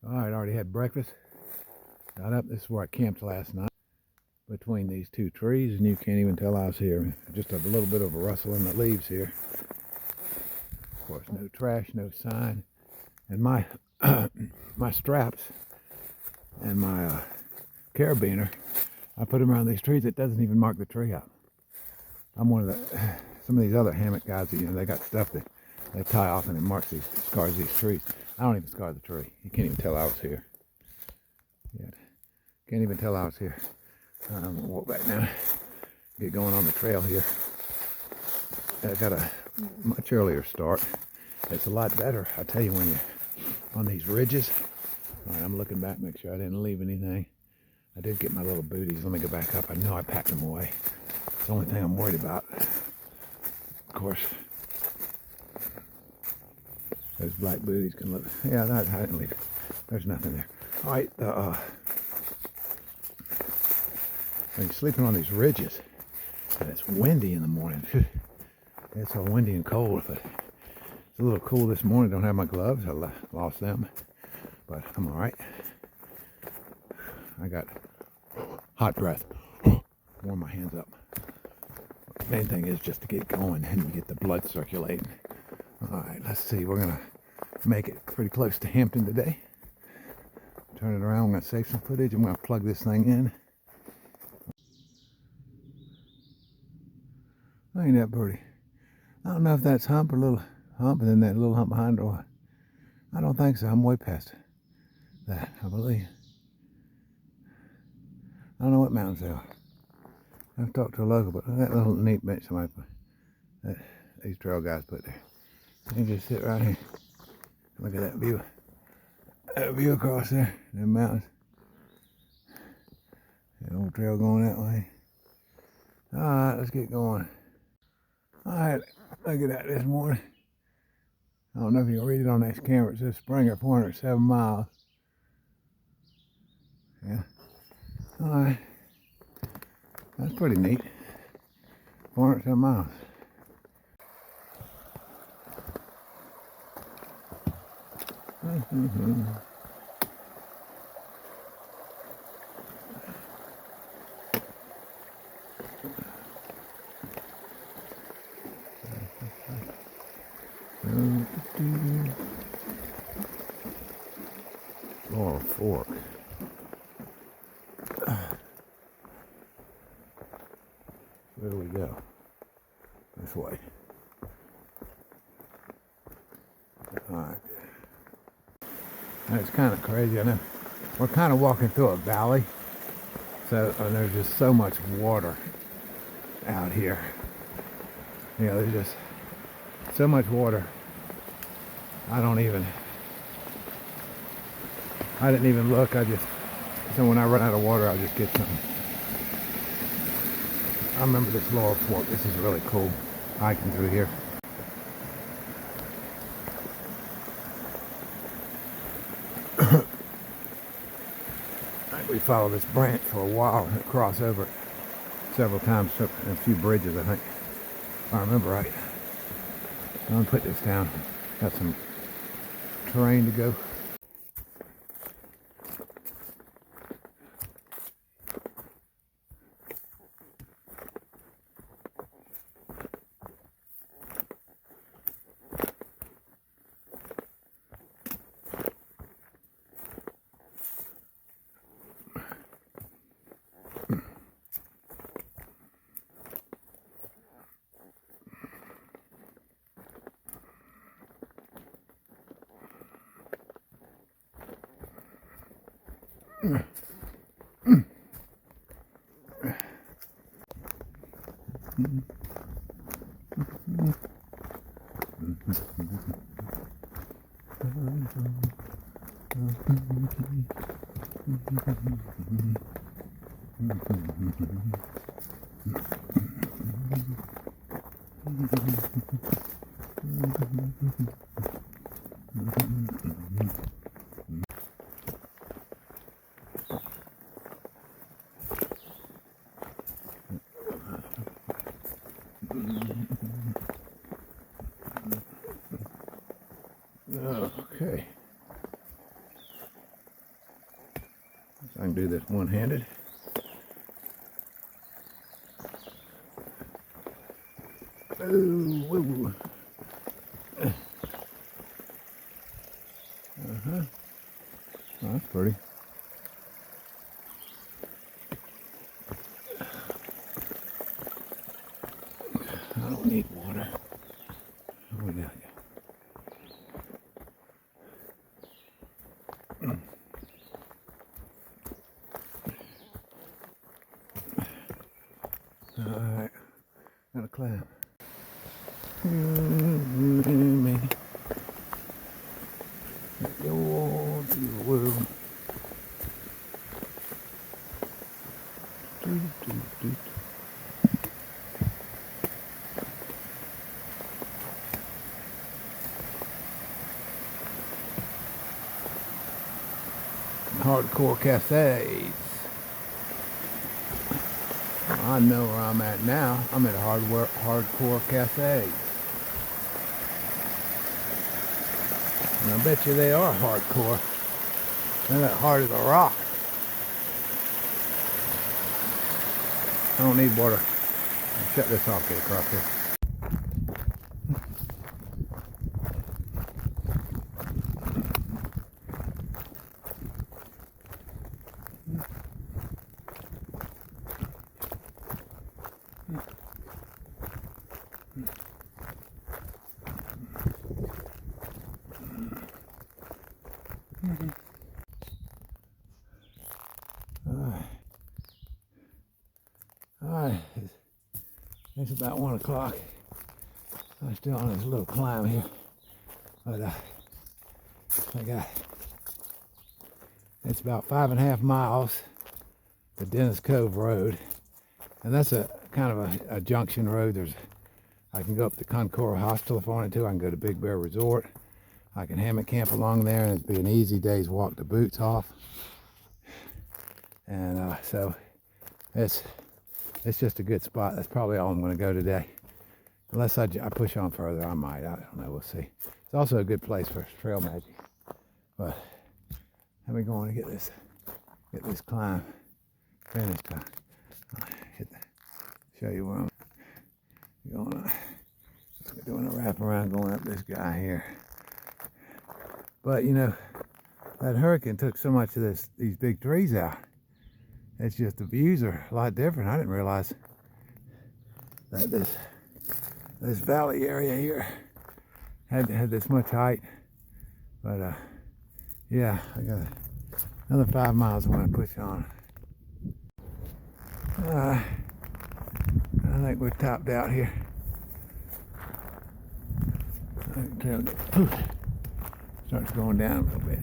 Alright, already had breakfast. Got up. This is where I camped last night. Between these two trees, and you can't even tell I was here. Just a little bit of a rustle in the leaves here. Of course, no trash, no sign. And my my straps and my carabiner, I put them around these trees. It doesn't even mark the tree out. I'm one of the some of these other hammock guys that, they got stuff that they tie off and it marks these, scars these trees. I don't even scar the tree. You can't even tell I was here. Yeah, can't even tell I was here. I'm gonna walk back now, get going on the trail here. I got a much earlier start. It's a lot better, I tell you, when you're on these ridges. All right, I'm looking back, make sure I didn't leave anything. I did get my little booties. Let me go back up. I know I packed them away. It's the only thing I'm worried about. Of course, those black booties can look. Yeah, I didn't leave it. There's nothing there. All right, when you're sleeping on these ridges, and it's windy in the morning. It's so windy and cold, but it's a little cool this morning. Don't have my gloves. I lost them, but I'm all right. I got hot breath. Warm my hands up. Main thing is just to get going and you get the blood circulating. All right, let's see. We're gonna make it pretty close to Hampton today. Turn it around. I'm gonna save some footage. I'm gonna plug this thing in. Ain't that pretty? I don't know if that's hump or little hump and then that little hump behind it or what. I don't think so. I'm way past that, I believe. I don't know what mountains they are. I've talked to a local, but that little neat bench somebody put, that these trail guys put there. You can just sit right here. Look at that view. That view across there, them mountains. The old trail going that way. Alright, let's get going. Alright, look at that this morning. I don't know if you can read it on this camera. It says Springer, 407 miles. Yeah. Alright. That's pretty neat. 407 miles. Laurel Fork. Where do we go? This way. Alright. It's kind of crazy. I know we're kind of walking through a valley. So there's just so much water out here. There's just so much water. I didn't even look. So when I run out of water, I'll just get some. I remember this Laurel Fork. This is really cool, hiking through here. We followed this branch for a while and cross over it several times, took a few bridges, I think, if I remember right. I'm gonna put this down. Got some terrain to go. Okay. I can do this one-handed. Ooh, woo. Oh, that's pretty. I don't need water. Oh, yeah. Alright, gotta climb. Go on to the world. Hardcore Cascades. I know where I'm at now. I'm at Hardcore Cascades. And I bet you they are hardcore. They're that hard as a rock. I don't need water. I'll shut this off, get across here. Alright, it's about 1 o'clock. I'm still on this little climb here. But it's about 5.5 miles to Dennis Cove Road. And that's a kind of a junction road. I can go up to Concora Hostel if I wanted to. I can go to Big Bear Resort. I can hammock camp along there, and it'd be an easy day's walk to Boots off. And so it's just a good spot. That's probably all I'm going to go today. Unless I push on further, I might. I don't know. We'll see. It's also a good place for trail magic. But let me go on and get this climb finished. Show you where I'm going. Doing a wrap around going up this guy here. But you know, that hurricane took so much of these big trees out. It's just the views are a lot different. I didn't realize that this valley area here had this much height. But yeah, I got another 5 miles I want to push on. I think we're topped out here. I think the trail starts going down a little bit.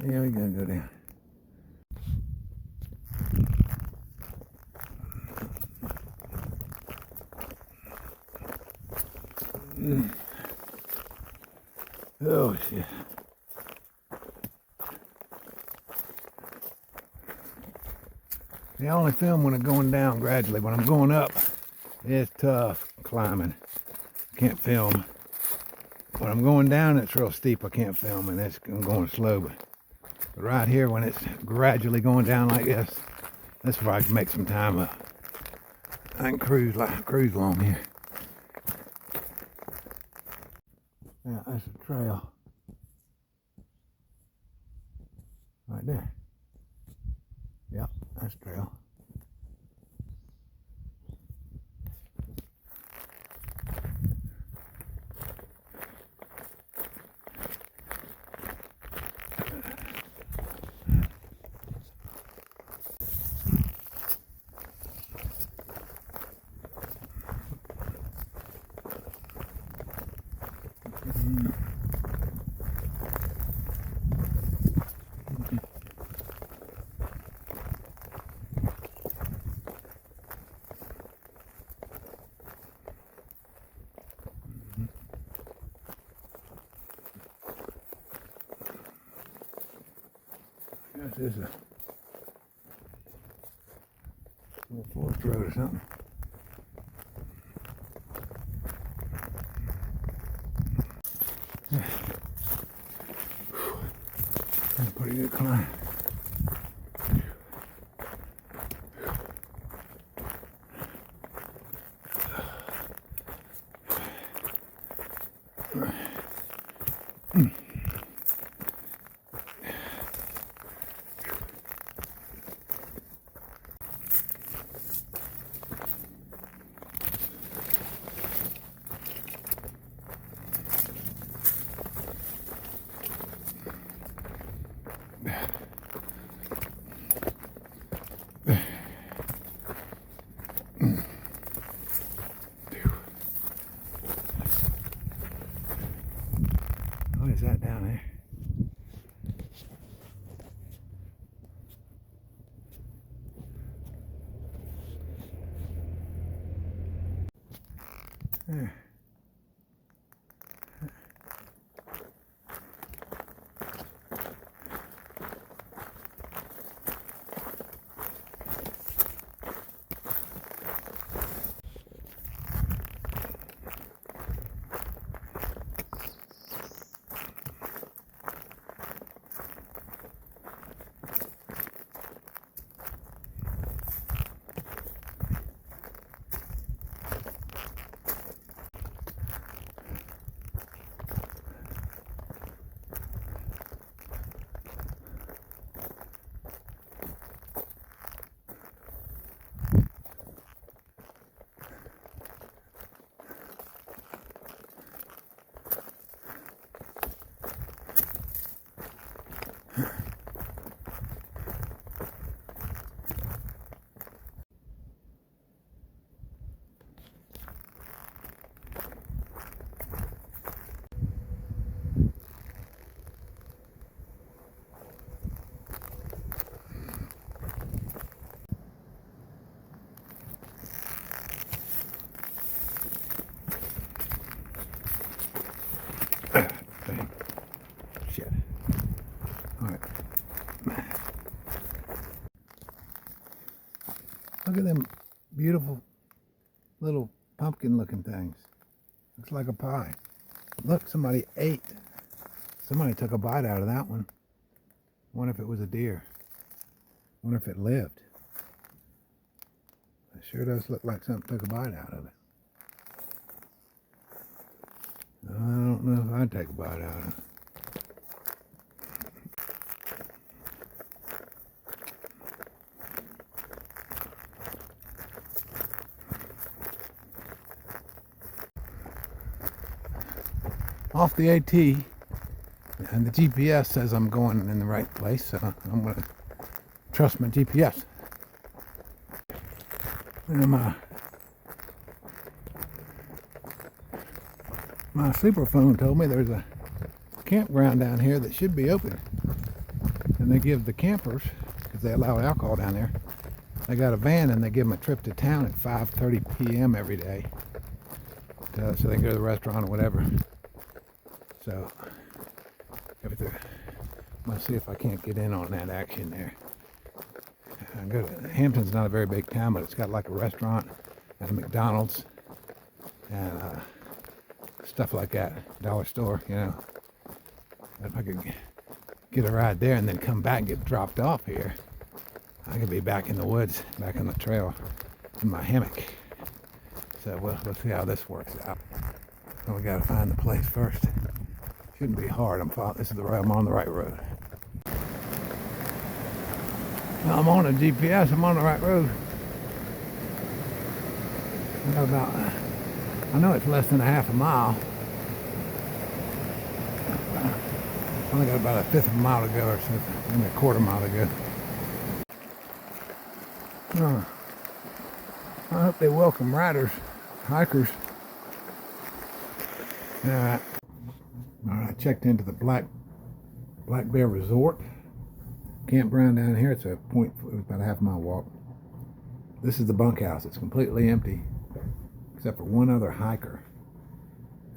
Yeah, we're gonna go down. Oh shit. I only film when I'm going down gradually. When I'm going up, it's tough climbing. Can't film. When I'm going down, it's real steep. I can't film, and I'm going slow. But right here, when it's gradually going down like this, that's where I can make some time up. I can cruise along here. Yeah, that's a trail. Right there. Yep, that's a trail. This is little forest road or something. That's a pretty good climb. What is that down there? There. Dang. Shit. Alright. Look at them beautiful little pumpkin looking things. Looks like a pie. Look, somebody ate. Somebody took a bite out of that one. Wonder if it was a deer. Wonder if it lived. It sure does look like something took a bite out of it. I don't know if I'd take a bite out of it. Off the AT, and the GPS says I'm going in the right place, so I'm going to trust my GPS. And my sleeper phone told me there's a campground down here that should be open, and they give the campers, because they allow alcohol down there, they got a van and they give them a trip to town at 5:30 p.m. every day, so they can go to the restaurant or whatever. So I'm gonna see if I can't get in on that action there. Hampton's not a very big town, but it's got like a restaurant and a McDonald's and stuff like that, dollar store, you know. If I could get a ride there and then come back and get dropped off here, I could be back in the woods, back on the trail in my hammock. So we'll see how this works out. So we gotta find the place first. Shouldn't be hard. This is the road. I'm on the right road. I'm on a GPS. I'm on the right road. I know it's less than a half a mile. I only got about a fifth of a mile to go, or something, maybe a quarter mile to go. I hope they welcome riders, hikers. Alright, I checked into the Black Bear Resort campground down here. It's about a half mile walk. This is the bunkhouse. It's completely empty except for one other hiker,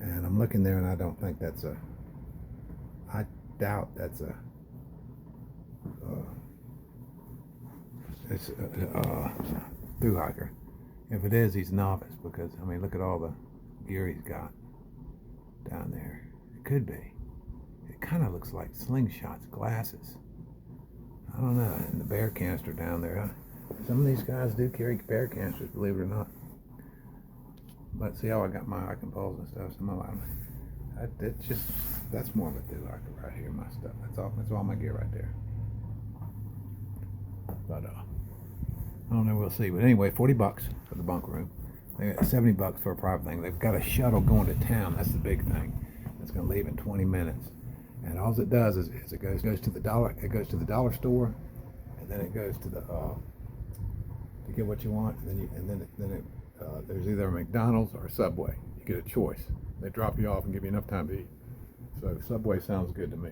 and I'm looking there and I don't think that's I doubt that's thru hiker. If it is, he's novice because, I mean, look at all the gear he's got down there. It could be. It kind of looks like slingshots, glasses. I don't know. And the bear canister down there. Some of these guys do carry bear canisters, believe it or not. But see how I got my hiking poles and stuff. Some of them, it's just, that's more of a thru hiker right here. My stuff. That's all my gear right there. But I don't know. We'll see. But anyway, $40 for the bunk room. They got $70 for a private thing. They've got a shuttle going to town. That's the big thing. It's going to leave in 20 minutes. And all it does is it goes to the dollar. It goes to the dollar store, and then it goes to the to get what you want. And then there's either a McDonald's or a Subway. You get a choice. They drop you off and give you enough time to eat. So Subway sounds good to me.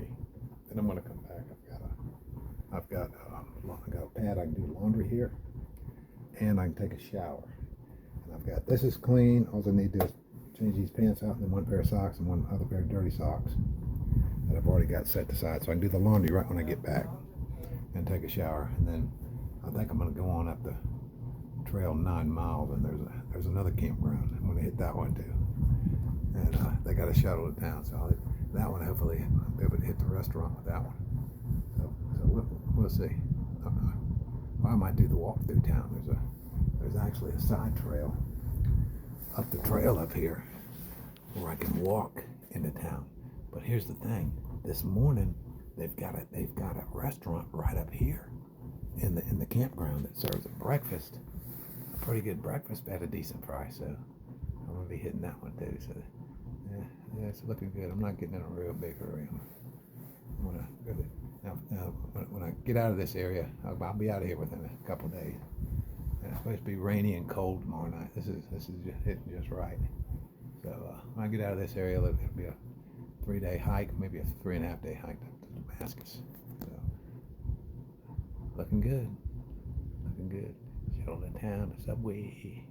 Then I'm going to come back. I've got a pad. I can do laundry here, and I can take a shower. And I've got, this is clean. All I need to do is change these pants out, and then one pair of socks and one other pair of dirty socks that I've already got set aside. So I can do the laundry right when I get back and take a shower. And then I think I'm going to go on up the trail 9 miles, and there's another campground. I'm going to hit that one too. And they got a shuttle to town, so that one hopefully I'll be able to hit the restaurant with that one. So we'll see. I might do the walk through town. There's actually a side trail up the trail up here where I can walk into town. But here's the thing: this morning they've got a restaurant right up here in the campground that serves a breakfast, a pretty good breakfast at a decent price. So I'm gonna be hitting that one too. So yeah, it's looking good. I'm not getting in a real big hurry. I'm gonna go to, now when I get out of this area, I'll be out of here within a couple of days. And it's supposed to be rainy and cold tomorrow night. This is just hitting just right. So when I get out of this area, it'll be a 3-day hike, maybe a 3.5-day hike to Damascus. So looking good. Shuttle to town, the Subway.